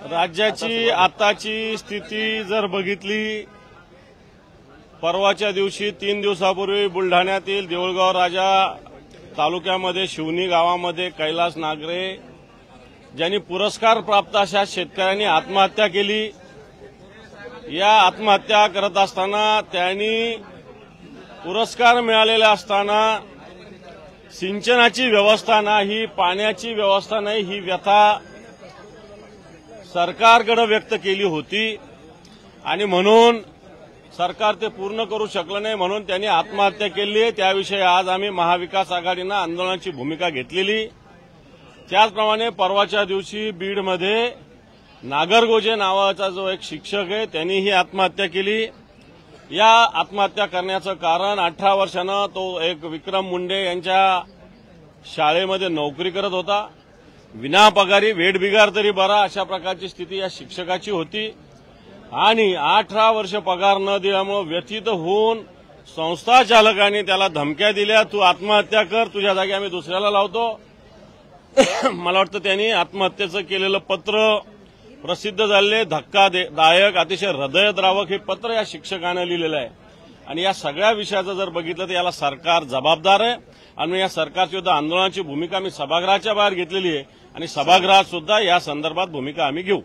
राज्याची आताची स्थिती जर बघितली, परवाच्या दिवशी 3 दिवसापूर्वी बुलढाण्यातील देऊळगाव राजा तालुक्यामध्ये शिवनी गावामध्ये कैलास नागरे ज्यांनी पुरस्कार प्राप्त अशा शेतकऱ्यांनी आत्महत्या केली। या आत्महत्या करत असताना त्यांनी पुरस्कार मिळालेला असताना सिंचनाची व्यवस्था नाही, पाण्याची व्यवस्था नाही, ही व्यथा सरकारकडे व्यक्त केली होती आणि म्हणून सरकार ते पूर्ण करू शकलं नाही, म्हणून त्यांनी आत्महत्या केली। त्याविषयी आज आम्ही महाविकास आघाडीनं आंदोलनाची भूमिका घेतलेली। त्याचप्रमाणे परवाच्या दिवशी बीडमध्ये नागरगोजे नावाचा जो एक शिक्षक आहे त्यांनीही आत्महत्या केली। या आत्महत्या करण्याचं कारण 18 वर्षानं तो एक विक्रम मुंडे यांच्या शाळेमध्ये नोकरी करत होता, विनापगारी, वेठबिगार तरी बरा, अशा प्रकारची स्थिती या शिक्षकाची होती आणि 18 वर्ष पगार न दिल्यामुळे व्यथित होऊन संस्था चालकांनी त्याला धमक्या दिल्या, तू आत्महत्या कर, तुझ्या जागी आम्ही दुसऱ्याला लावतो। मला वाटतं त्यांनी आत्महत्येचं केलेलं पत्र प्रसिद्ध झालेले, धक्कादायक, अतिशय हृदयद्रावक हे पत्र या शिक्षकानं लिहिलेलं आहे आणि या सगळ्या विषयाचं जर बघितलं तर याला सरकार जबाबदार आहे आणि या सरकारची सुद्धा आंदोलनाची भूमिका मी सभागृहाच्या बाहेर घेतलेली आहे आणि सभागृहात सुद्धा या संदर्भात भूमिका आम्ही घेऊ।